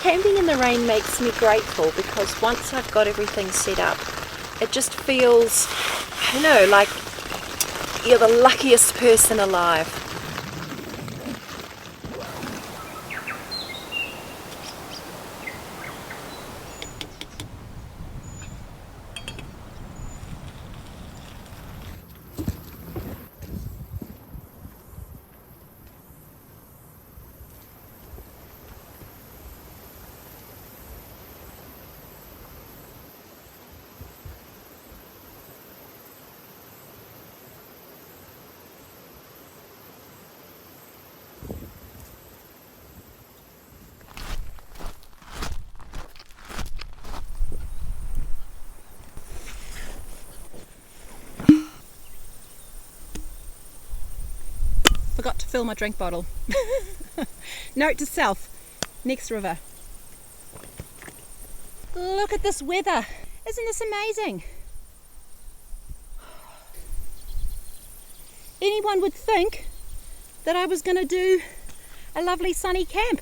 Camping in the rain makes me grateful because once I've got everything set up, it just feels, I don't know, like you're the luckiest person alive. Forgot to fill my drink bottle. Note to self, next river. Look at this weather. Isn't this amazing? Anyone would think that I was going to do a lovely sunny camp.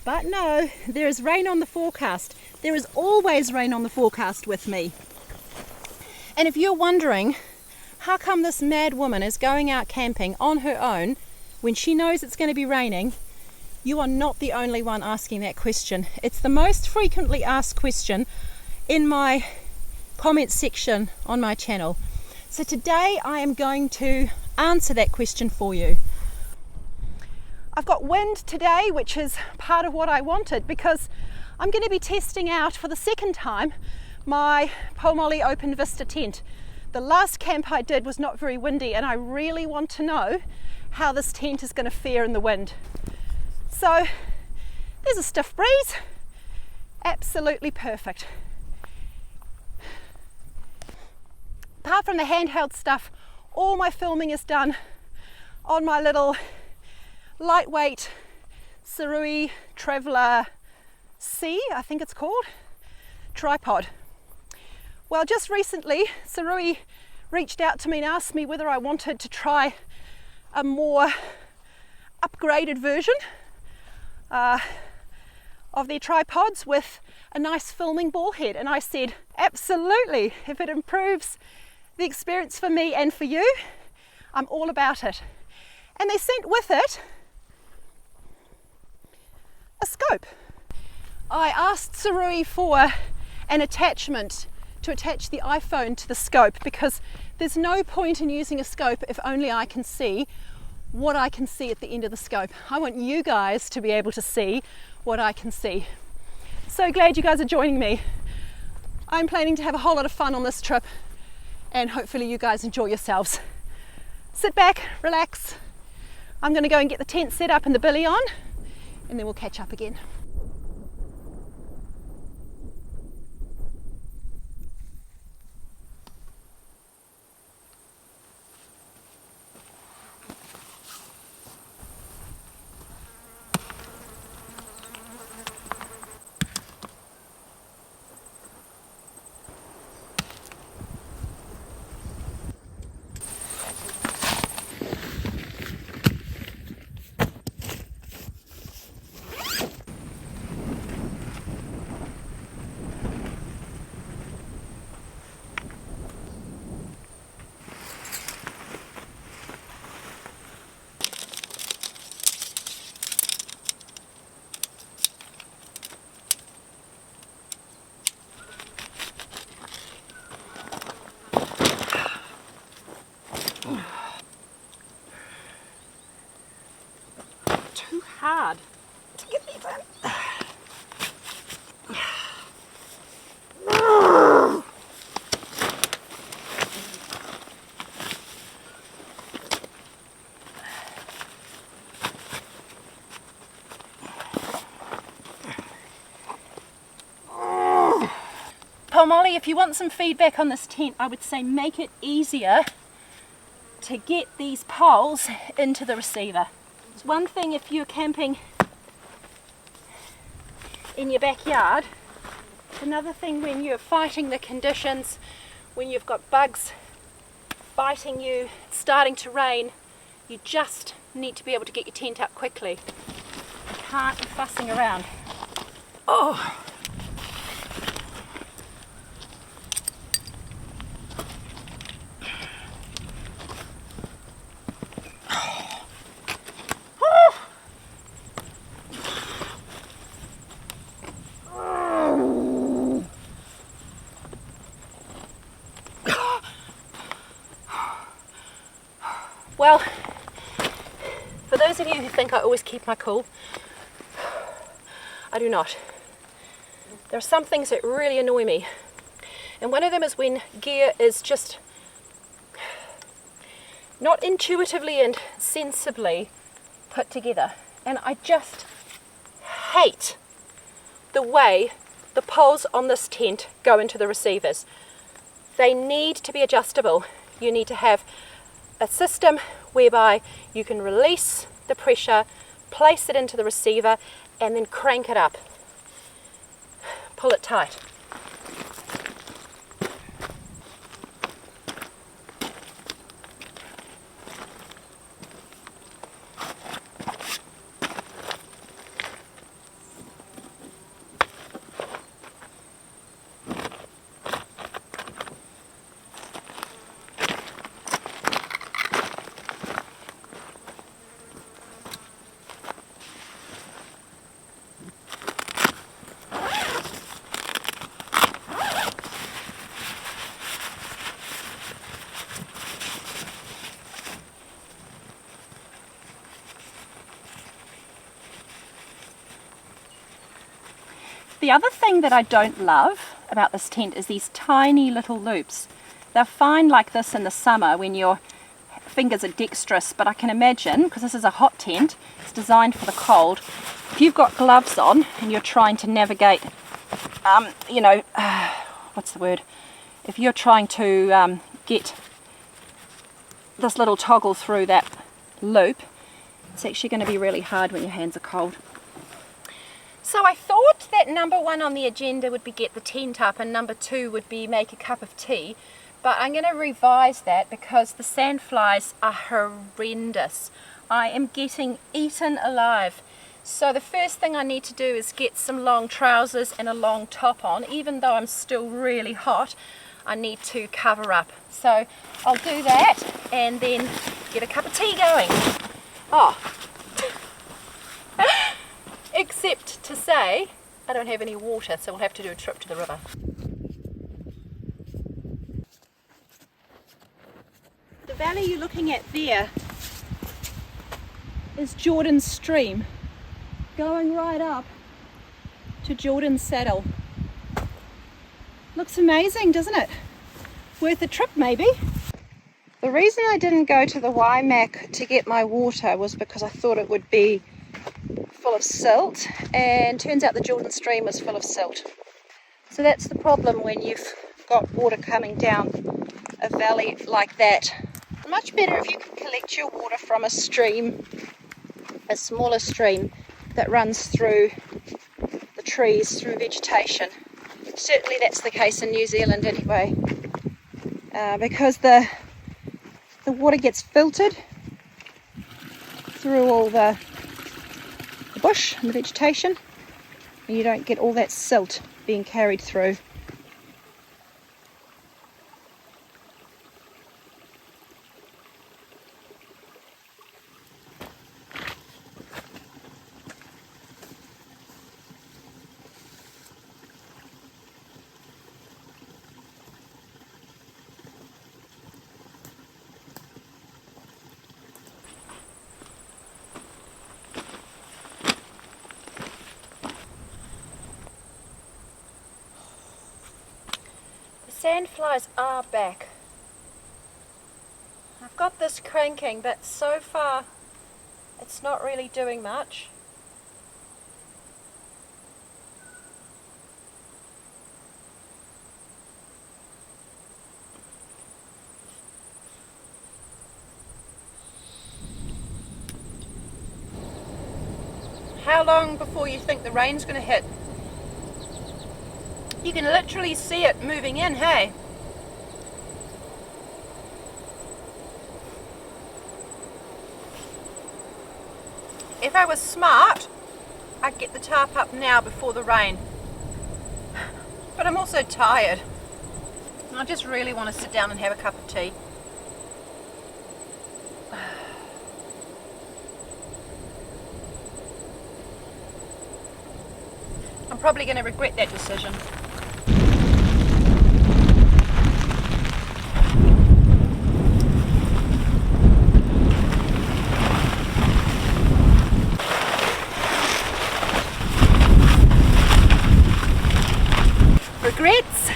But no, there is rain on the forecast. There is always rain on the forecast with me. And if you're wondering, how come this mad woman is going out camping on her own when she knows it's going to be raining? You are not the only one asking that question. It's the most frequently asked question in my comment section on my channel. So today I am going to answer that question for you. I've got wind today, which is part of what I wanted, because I'm going to be testing out for the second time my Pomoly Open Vista tent. The last camp I did was not very windy, and I really want to know how this tent is going to fare in the wind. So there's a stiff breeze, absolutely perfect. Apart from the handheld stuff, all my filming is done on my little lightweight Sarui Traveller C, I think it's called, tripod. Well, just recently, Sarui reached out to me and asked me whether I wanted to try a more upgraded version of their tripods with a nice filming ball head. And I said, absolutely, if it improves the experience for me and for you, I'm all about it. And they sent with it a scope. I asked Sarui for an attachment to attach the iPhone to the scope, because there's no point in using a scope if only I can see what I can see at the end of the scope. I want you guys to be able to see what I can see. So glad you guys are joining me. I'm planning to have a whole lot of fun on this trip, and hopefully you guys enjoy yourselves. Sit back, relax. I'm going to go and get the tent set up and the billy on, and then we'll catch up again. Too hard to get these in. Pomoly, if you want some feedback on this tent, I would say make it easier to get these poles into the receiver. It's one thing if you're camping in your backyard, it's another thing when you're fighting the conditions, when you've got bugs biting you, it's starting to rain. You just need to be able to get your tent up quickly. You can't be fussing around. Oh. Well, for those of you who think I always keep my cool, I do not. There are some things that really annoy me, and one of them is when gear is just not intuitively and sensibly put together. And I just hate the way the poles on this tent go into the receivers. They need to be adjustable. You need to have a system whereby you can release the pressure, place it into the receiver, and then crank it up. Pull it tight. The other thing that I don't love about this tent is these tiny little loops. They're fine like this in the summer when your fingers are dexterous, but I can imagine, because this is a hot tent, it's designed for the cold, if you've got gloves on and you're trying to navigate, what's the word? If you're trying to get this little toggle through that loop, it's actually going to be really hard when your hands are cold. So I thought that number one on the agenda would be get the tent up, and number two would be make a cup of tea. But I'm going to revise that because the sandflies are horrendous. I am getting eaten alive. So the first thing I need to do is get some long trousers and a long top on. Even though I'm still really hot, I need to cover up. So I'll do that and then get a cup of tea going. Oh. Except to say, I don't have any water, so we'll have to do a trip to the river. The valley you're looking at there is Jordan's stream, going right up to Jordan's Saddle. Looks amazing, doesn't it? Worth a trip, maybe. The reason I didn't go to the Waimak to get my water was because I thought it would be full of silt, and turns out the Jordan stream is full of silt. So that's the problem when you've got water coming down a valley like that. Much better if you can collect your water from a stream, a smaller stream that runs through the trees, through vegetation. Certainly that's the case in New Zealand anyway, because the water gets filtered through all the bush and the vegetation, and you don't get all that silt being carried through. Sandflies are back. I've got this cranking, but so far it's not really doing much. How long before you think the rain's going to hit? You can literally see it moving in, hey? If I was smart, I'd get the tarp up now before the rain. But I'm also tired. I just really want to sit down and have a cup of tea. I'm probably going to regret that decision. Regrets?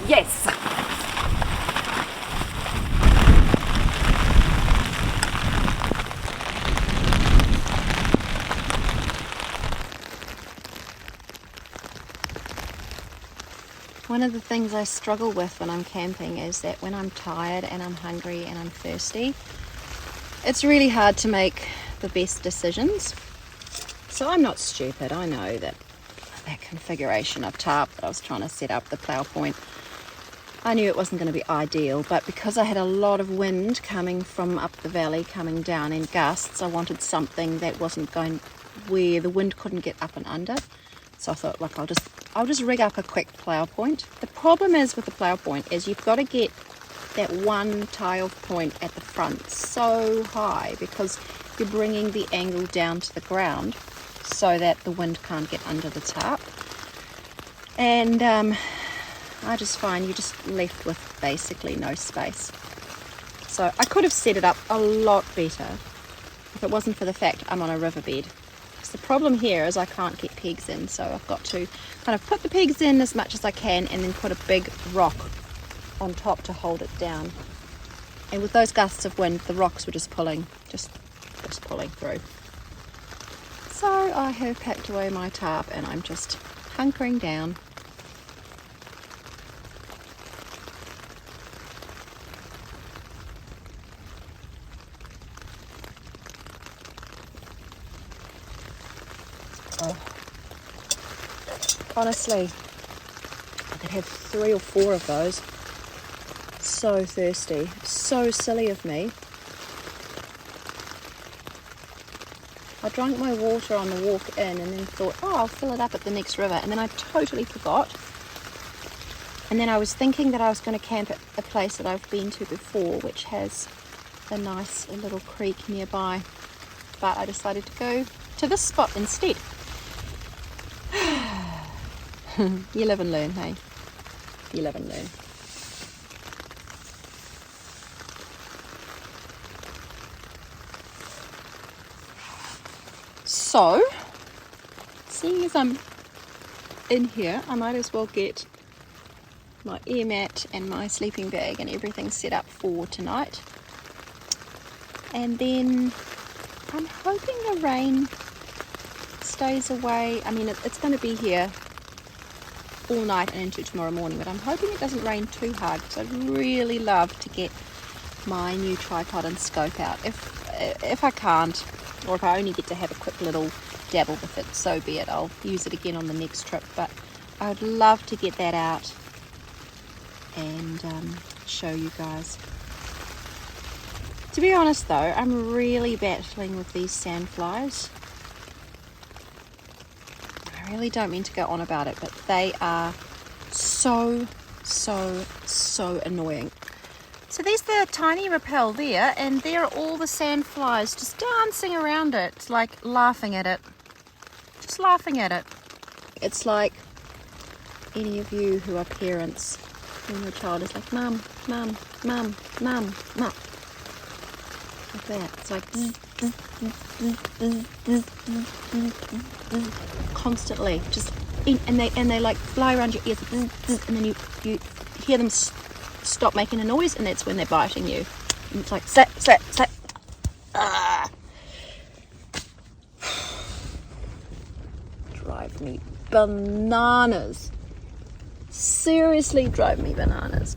Yes. One of the things I struggle with when I'm camping is that when I'm tired and I'm hungry and I'm thirsty, it's really hard to make the best decisions. So I'm not stupid. I know that configuration of tarp that I was trying to set up, the plough point, I knew it wasn't going to be ideal, but because I had a lot of wind coming from up the valley, coming down in gusts, I wanted something that wasn't going where the wind couldn't get up and under. So I thought, look, I'll just rig up a quick plough point. The problem is with the plough point is you've got to get that one tile point at the front so high because you're bringing the angle down to the ground so that the wind can't get under the tarp. And I just find you're just left with basically no space. So I could have set it up a lot better if it wasn't for the fact I'm on a riverbed. The problem here is I can't get pegs in, so I've got to kind of put the pegs in as much as I can and then put a big rock on top to hold it down. And with those gusts of wind, the rocks were just pulling through. So I have packed away my tarp and I'm just hunkering down. Oh. Honestly, I could have 3 or 4 of those. So thirsty, so silly of me. I drank my water on the walk in and then thought, oh, I'll fill it up at the next river, and then I totally forgot. And then I was thinking that I was going to camp at a place that I've been to before, which has a nice little creek nearby, but I decided to go to this spot instead. You live and learn, hey? You live and learn. So, seeing as I'm in here, I might as well get my air mat and my sleeping bag and everything set up for tonight. And then I'm hoping the rain stays away. I mean, it's going to be here all night and into tomorrow morning, but I'm hoping it doesn't rain too hard because I'd really love to get my new tripod and scope out. If I can't, or if I only get to have a quick little dabble with it, so be it. I'll use it again on the next trip, but I would love to get that out and show you guys. To be honest though, I'm really battling with these sandflies. I really don't mean to go on about it, but they are so annoying. So there's the tiny rappel there, and there are all the sandflies just dancing around it, like laughing at it. Just laughing at it. It's like any of you who are parents when your child is like, Mum, Mum, Mum, Mum, Mum. Like that. It's like constantly, just and they like fly around your ears, and then you hear them stop making a noise, and that's when they're biting you. And it's like slap, slap, slap. Ah. Drive me bananas. Seriously, drive me bananas.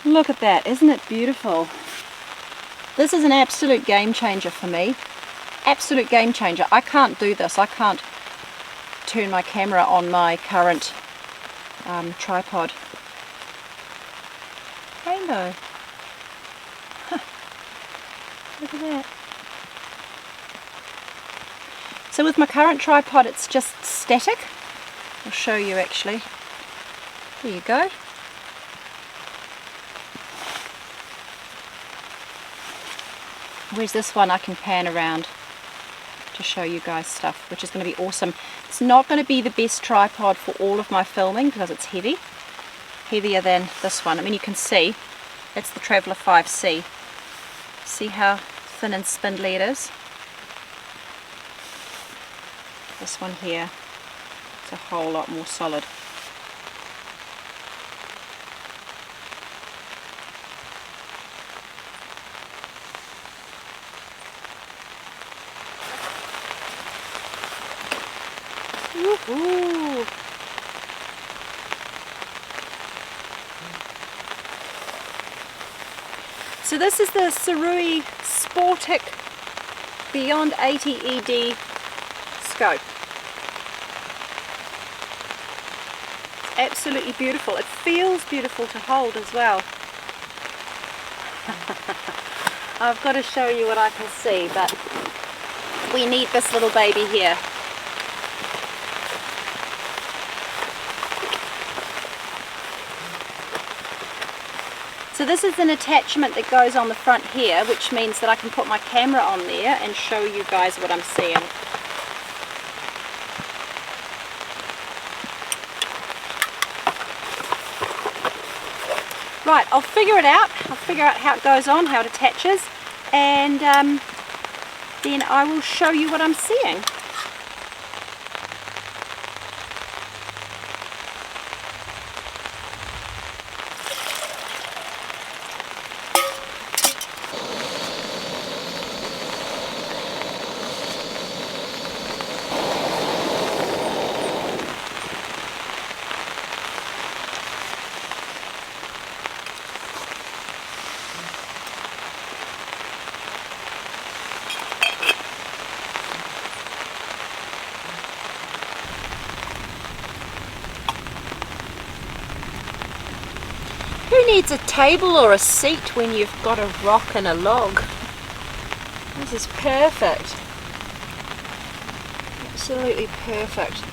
Look at that, isn't it beautiful? This is an absolute game changer for me. Absolute game changer. I can't do this. I can't turn my camera on my current tripod. Rainbow. Huh. Look at that. So with my current tripod it's just static. I'll show you actually. There you go. Whereas this one I can pan around to show you guys stuff, which is going to be awesome. It's not going to be the best tripod for all of my filming because it's heavy. Heavier than this one. I mean, you can see it's the Traveller 5C. See how thin and spindly it is? This one here is a whole lot more solid. Ooh. So this is the Sarui Sportic Beyond 80 ED scope. It's absolutely beautiful. It feels beautiful to hold as well. I've got to show you what I can see, but we need this little baby here. So this is an attachment that goes on the front here, which means that I can put my camera on there and show you guys what I'm seeing. Right, I'll figure it out. I'll figure out how it goes on, how it attaches, and then I will show you what I'm seeing. Who needs a table or a seat when you've got a rock and a log? This is perfect. Absolutely perfect.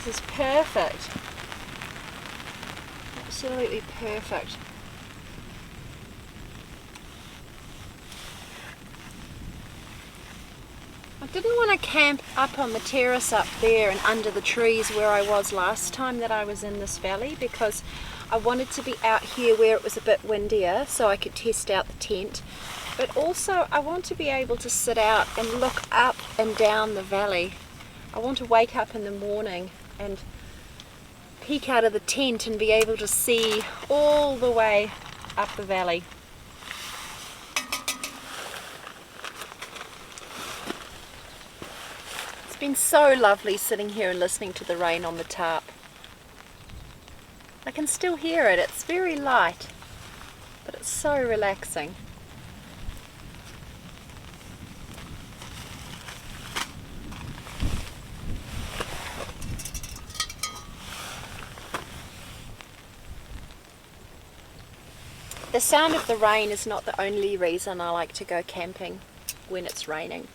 This is perfect. Absolutely perfect. I didn't want to camp up on the terrace up there and under the trees where I was last time that I was in this valley, because I wanted to be out here where it was a bit windier so I could test out the tent. But also I want to be able to sit out and look up and down the valley. I want to wake up in the morning and peek out of the tent and be able to see all the way up the valley. It's been so lovely sitting here and listening to the rain on the tarp. I can still hear it. It's very light, but it's so relaxing. The sound of the rain is not the only reason I like to go camping when it's raining.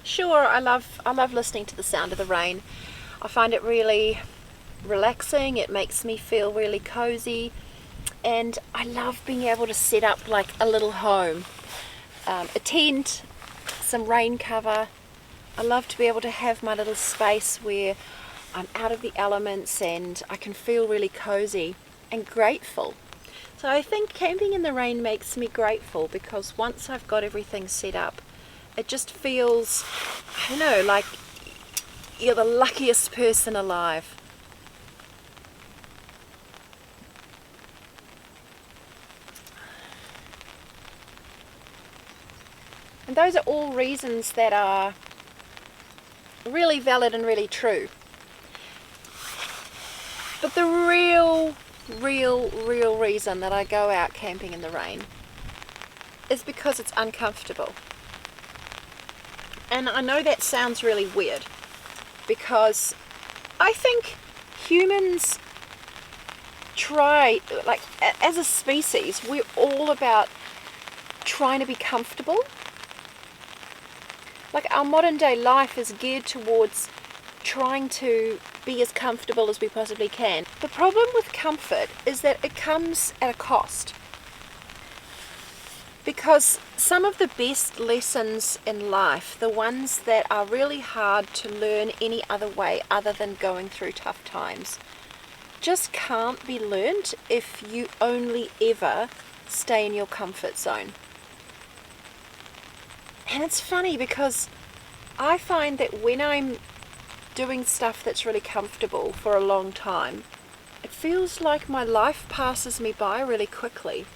Sure, I love listening to the sound of the rain. I find it really relaxing. It makes me feel really cozy, and I love being able to set up like a little home, a tent, some rain cover. I love to be able to have my little space where I'm out of the elements and I can feel really cozy and grateful. So I think camping in the rain makes me grateful because once I've got everything set up, it just feels, I don't know, like you're the luckiest person alive. And those are all reasons that are really valid and really true. But the real reason that I go out camping in the rain is because it's uncomfortable. And I know that sounds really weird because I think humans try, like as a species, we're all about trying to be comfortable. Like our modern day life is geared towards trying to be as comfortable as we possibly can. The problem with comfort is that it comes at a cost. Because some of the best lessons in life, the ones that are really hard to learn any other way other than going through tough times, just can't be learned if you only ever stay in your comfort zone. And it's funny because I find that when I'm doing stuff that's really comfortable for a long time, it feels like my life passes me by really quickly.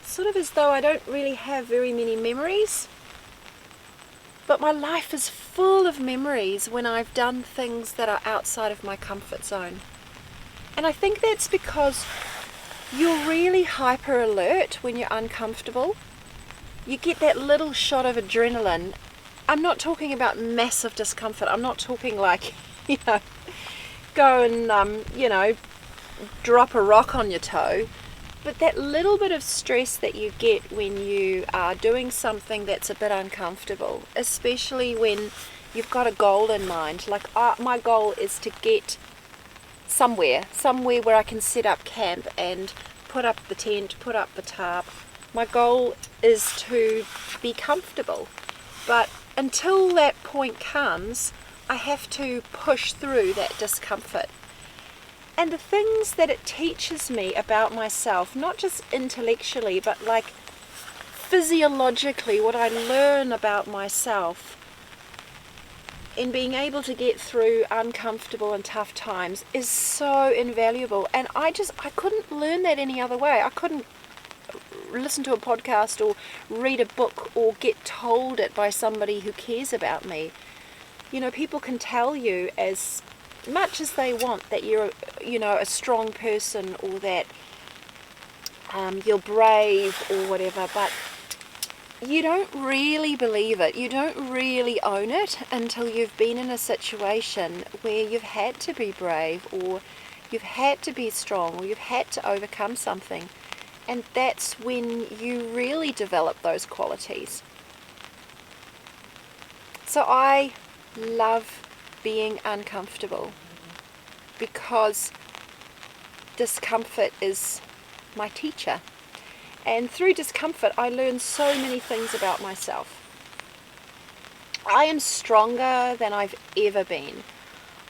Sort of as though I don't really have very many memories, but my life is full of memories when I've done things that are outside of my comfort zone. And I think that's because you're really hyper alert when you're uncomfortable. You get that little shot of adrenaline. I'm not talking about massive discomfort. I'm not talking like, go and, drop a rock on your toe. But that little bit of stress that you get when you are doing something that's a bit uncomfortable, especially when you've got a goal in mind. Like my goal is to get somewhere where I can set up camp and put up the tent, put up the tarp. My goal is to be comfortable. But until that point comes, I have to push through that discomfort. And the things that it teaches me about myself, not just intellectually, but like physiologically, what I learn about myself in being able to get through uncomfortable and tough times is so invaluable. And I couldn't learn that any other way. I couldn't listen to a podcast or read a book or get told it by somebody who cares about me. People can tell you as much as they want that you're a strong person or that you're brave or whatever, but you don't really believe it. You don't really own it until you've been in a situation where you've had to be brave or you've had to be strong or you've had to overcome something. And that's when you really develop those qualities. So I love being uncomfortable because discomfort is my teacher. And through discomfort, I learn so many things about myself. I am stronger than I've ever been.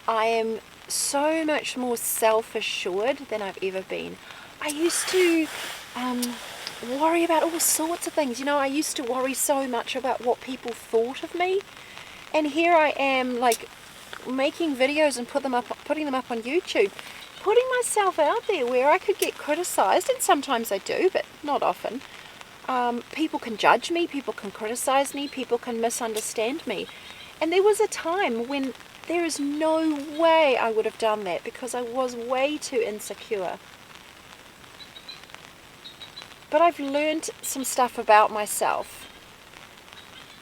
I am so much more self-assured than I've ever been. I used to worry about all sorts of things. I used to worry so much about what people thought of me. And here I am, like, making videos and putting them up on YouTube, putting myself out there where I could get criticized, and sometimes I do, but not often. People can judge me, people can criticize me, people can misunderstand me. And there was a time when there is no way I would have done that because I was way too insecure. But I've learned some stuff about myself,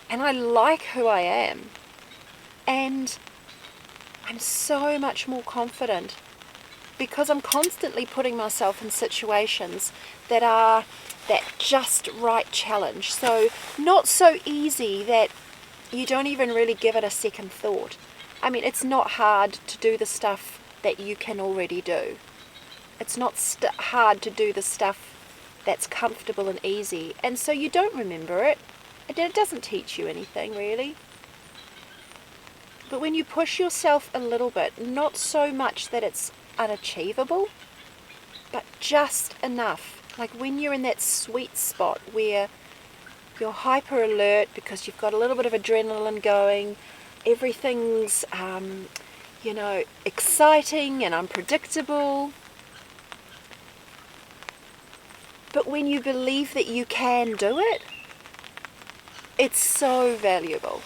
and I like who I am. And I'm so much more confident because I'm constantly putting myself in situations that are that just right challenge. So not so easy that you don't even really give it a second thought. I mean, it's not hard to do the stuff that you can already do. It's not hard to do the stuff that's comfortable and easy. And so you don't remember it. It doesn't teach you anything, really. But when you push yourself a little bit, not so much that it's unachievable, but just enough. Like when you're in that sweet spot where you're hyper alert because you've got a little bit of adrenaline going, everything's, exciting and unpredictable. But when you believe that you can do it, it's so valuable.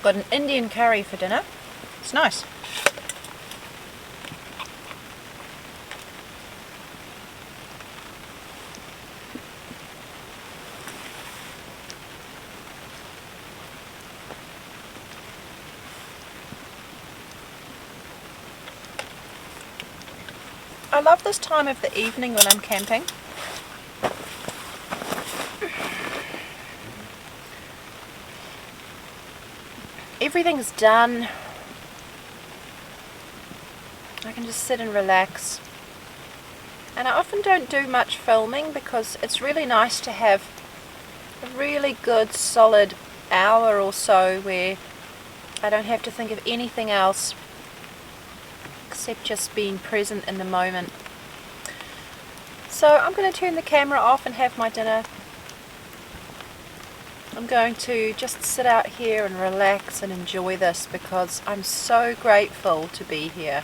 Got an Indian curry for dinner. It's nice. I love this time of the evening when I'm camping. Everything's done. I can just sit and relax. And I often don't do much filming because it's really nice to have a really good solid hour or so where I don't have to think of anything else except just being present in the moment. So I'm going to turn the camera off and have my dinner. I'm going to just sit out here and relax and enjoy this because I'm so grateful to be here.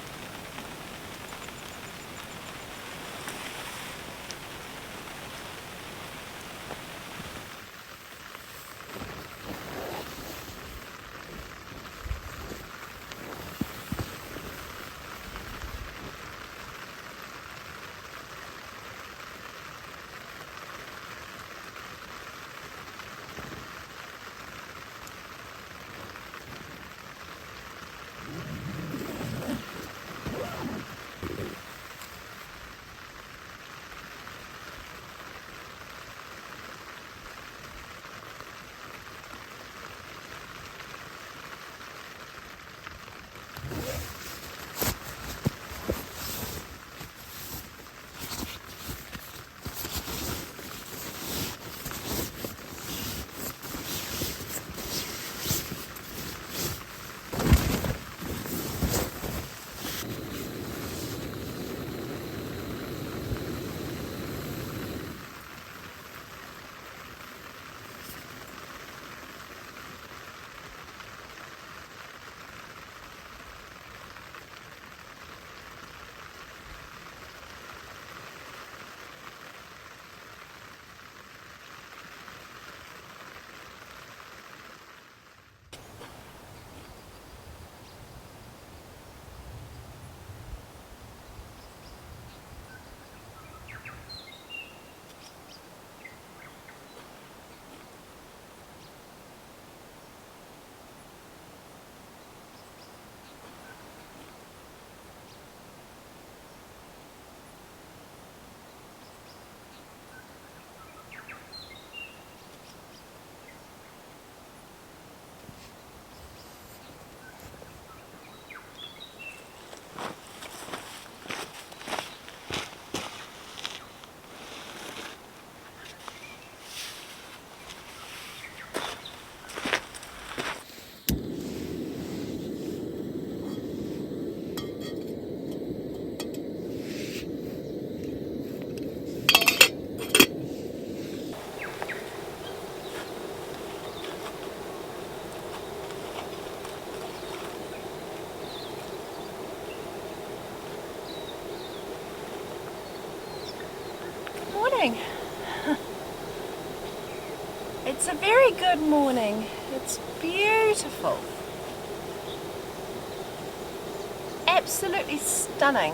morning. It's a very good morning. It's beautiful. Absolutely stunning.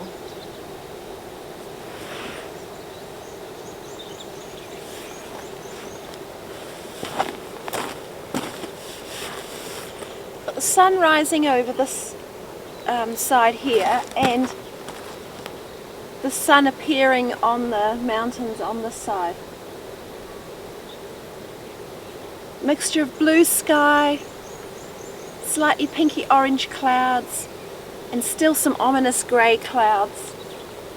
Got the sun rising over this side here, and the sun appearing on the mountains on this side. Mixture of blue sky, slightly pinky orange clouds, and still some ominous grey clouds,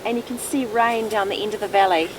and you can see rain down the end of the valley.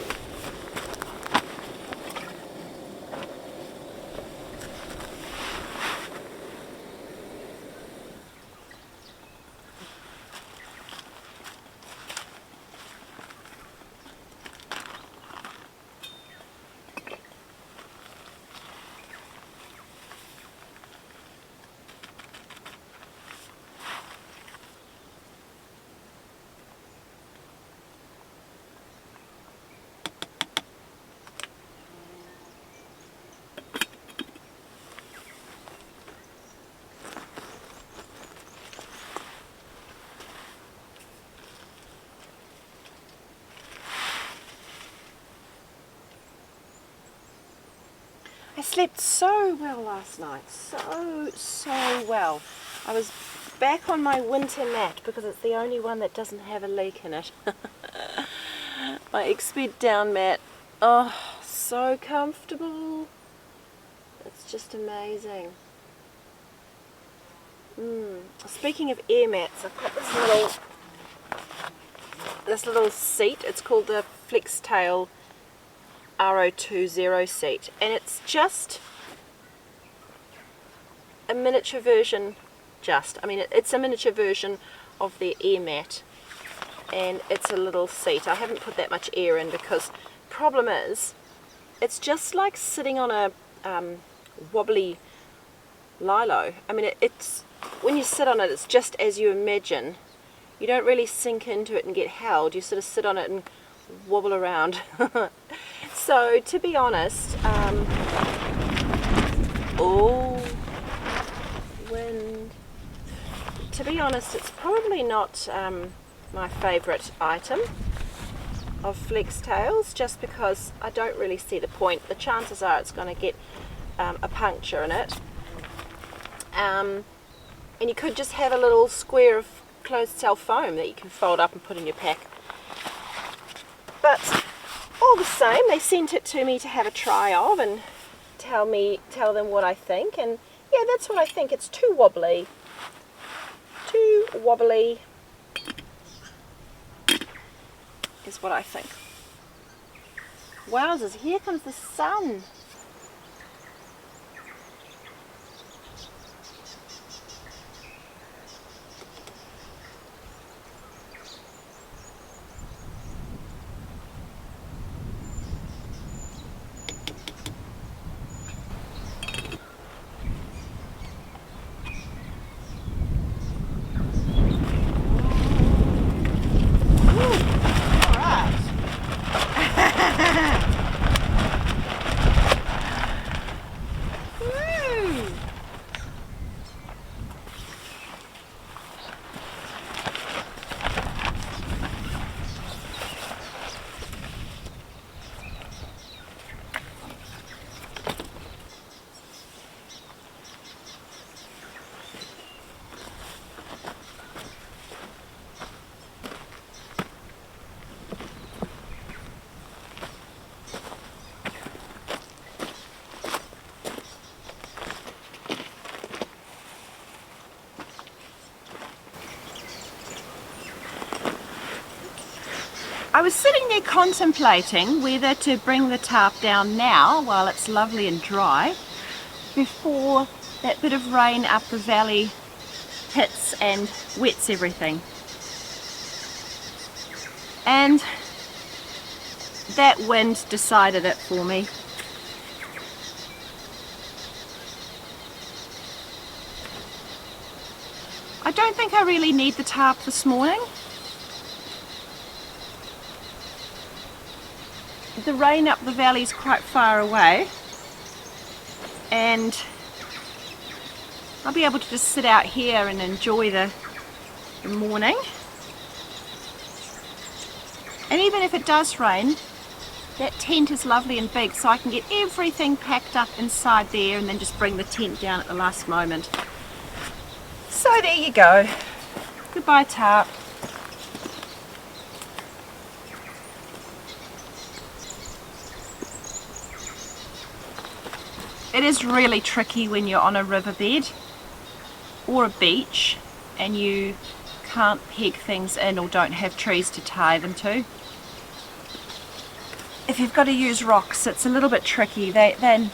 I slept so well last night, so well. I was back on my winter mat because it's the only one that doesn't have a leak in it. My Exped down mat, oh, so comfortable. It's just amazing. Speaking of air mats, I've got this little seat. It's called the Flex Tail RO20 seat, and it's just a miniature version, it's a miniature version of the air mat, and it's a little seat. I haven't put that much air in because problem is it's just like sitting on a wobbly lilo. I mean, it's when you sit on it, it's just as you imagine. You don't really sink into it and get held. You sort of sit on it and wobble around. So to be honest, wind. To be honest, it's probably not my favourite item of Flex Tails, just because I don't really see the point. The chances are it's going to get a puncture in it. And you could just have a little square of closed cell foam that you can fold up and put in your pack. But all the same, they sent it to me to have a try of and tell them what I think, and yeah, that's what I think. It's too wobbly. Too wobbly is what I think. Wowzers, here comes the sun. I was sitting there contemplating whether to bring the tarp down now while it's lovely and dry, before that bit of rain up the valley hits and wets everything. And that wind decided it for me. I don't think I really need the tarp this morning. the rain up the valley is quite far away, and I'll be able to just sit out here and enjoy the morning. And even if it does rain, that tent is lovely and big, so I can get everything packed up inside there and then just bring the tent down at the last moment. So there you go. Goodbye, Tarp. It is really tricky when you're on a riverbed or a beach and you can't peg things in or don't have trees to tie them to. If you've got to use rocks, it's a little bit tricky. Then,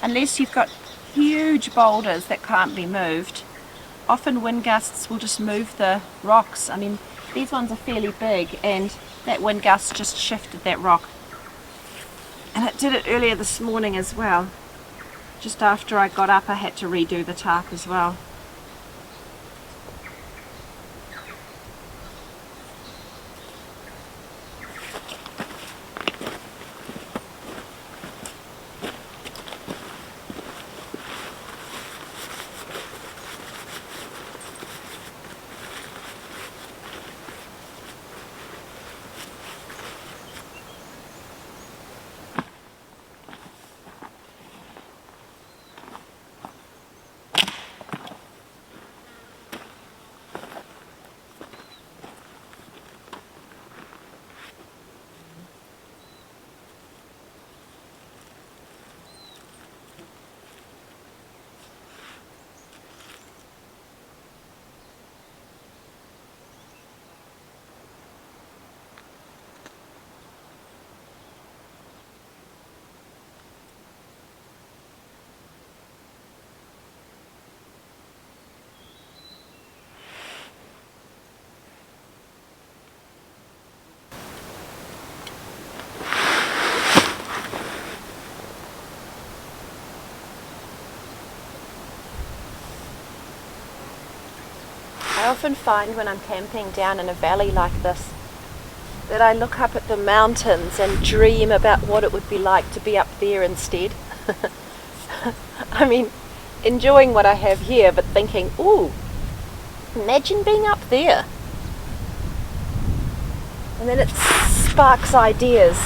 unless you've got huge boulders that can't be moved, often wind gusts will just move the rocks. I mean, these ones are fairly big, and that wind gust just shifted that rock. And it did it earlier this morning as well. Just after I got up, I had to redo the tarp as well. I often find when I'm camping down in a valley like this that I look up at the mountains and dream about what it would be like to be up there instead. I mean, enjoying what I have here, but thinking, ooh, imagine being up there. And then it sparks ideas.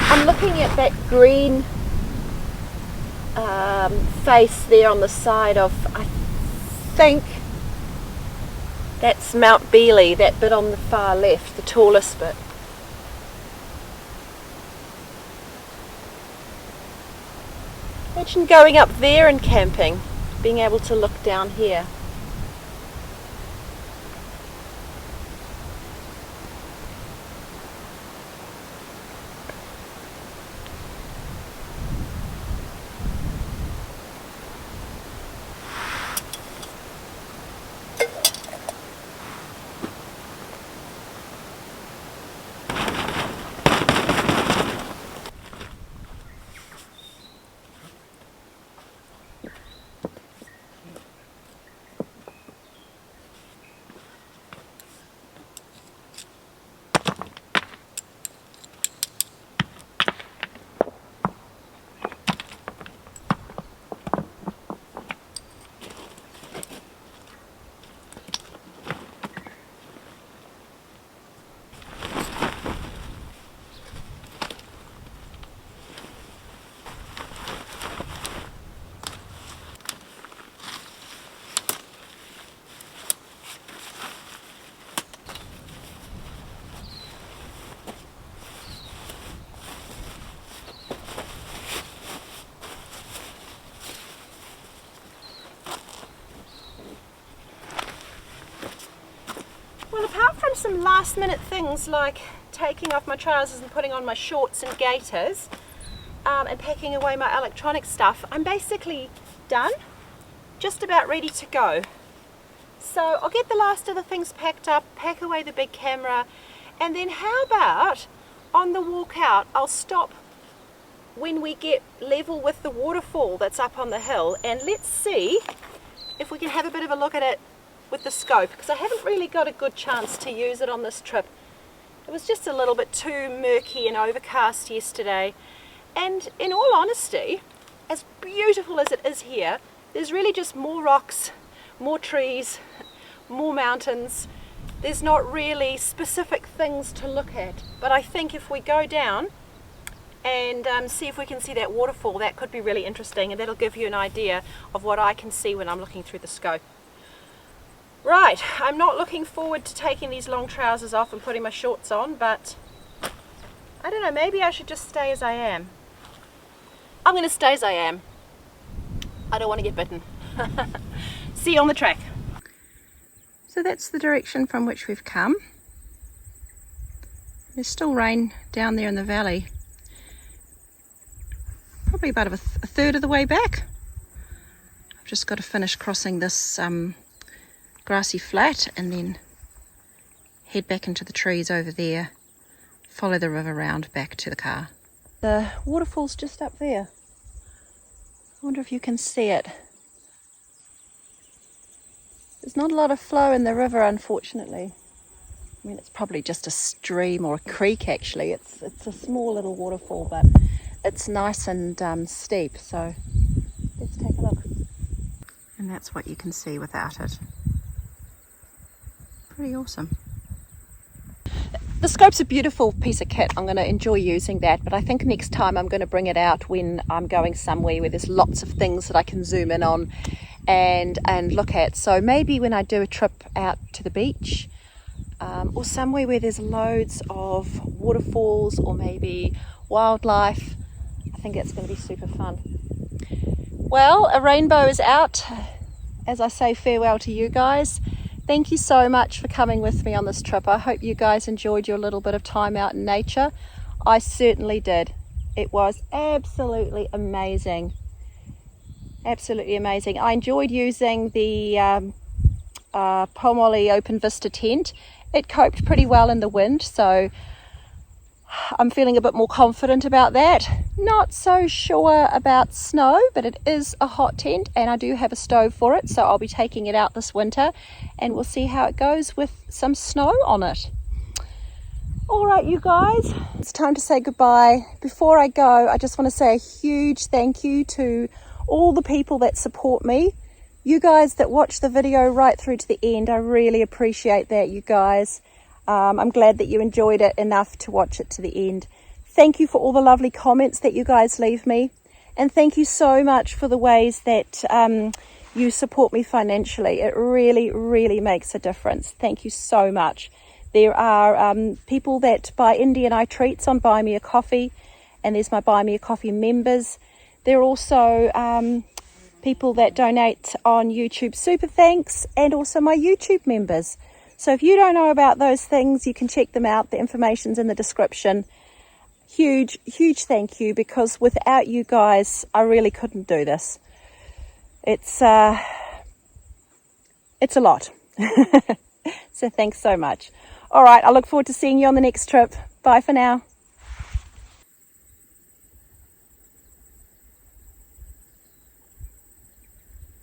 I'm looking at that green face there on the side of, I think that's Mount Bealey, that bit on the far left, the tallest bit. Imagine going up there and camping, being able to look down here. Well, apart from some last minute things like taking off my trousers and putting on my shorts and gaiters and packing away my electronic stuff, I'm basically done, just about ready to go. So I'll get the last of the things packed up, pack away the big camera, and then how about on the walk out I'll stop when we get level with the waterfall that's up on the hill, and let's see if we can have a bit of a look at it with the scope, because I haven't really got a good chance to use it on this trip. It was just a little bit too murky and overcast yesterday. And in all honesty, as beautiful as it is here, there's really just more rocks, more trees, more mountains. There's not really specific things to look at. But I think if we go down and see if we can see that waterfall, that could be really interesting, and that'll give you an idea of what I can see when I'm looking through the scope. Right, I'm not looking forward to taking these long trousers off and putting my shorts on, but I don't know, maybe I should just stay as I am. I'm going to stay as I am. I don't want to get bitten. See you on the track. So that's the direction from which we've come. There's still rain down there in the valley. Probably about a third of the way back. I've just got to finish crossing this grassy flat and then head back into the trees over there, follow the river round back to the car. The waterfall's just up there. I wonder if you can see it. There's not a lot of flow in the river, unfortunately. I mean, it's probably just a stream or a creek actually. It's a small little waterfall, but it's nice and steep, so let's take a look. And that's what you can see without it. Pretty awesome. The scope's a beautiful piece of kit. I'm going to enjoy using that, but I think next time I'm going to bring it out when I'm going somewhere where there's lots of things that I can zoom in on and look at. So maybe when I do a trip out to the beach, or somewhere where there's loads of waterfalls or maybe wildlife, I think that's going to be super fun. Well, a rainbow is out. As I say farewell to you guys. Thank you so much for coming with me on this trip. I hope you guys enjoyed your little bit of time out in nature. I certainly did. It was absolutely amazing. Absolutely amazing. I enjoyed using the Pomoli Open Vista tent. It coped pretty well in the wind, so I'm feeling a bit more confident about that. Not so sure about snow, but it is a hot tent and I do have a stove for it, so I'll be taking it out this winter and we'll see how it goes with some snow on it. Alright you guys, it's time to say goodbye. Before I go, I just want to say a huge thank you to all the people that support me. You guys that watch the video right through to the end, I really appreciate that, you guys. I'm glad that you enjoyed it enough to watch it to the end. Thank you for all the lovely comments that you guys leave me. And thank you so much for the ways that you support me financially. It really, really makes a difference. Thank you so much. There are people that buy Indian Eye treats on Buy Me a Coffee, and there's my Buy Me a Coffee members. There are also people that donate on YouTube Super Thanks, and also my YouTube members. So if you don't know about those things, you can check them out. The information's in the description. Huge, huge thank you, because without you guys, I really couldn't do this. It's a lot. So thanks so much. All right, I look forward to seeing you on the next trip. Bye for now.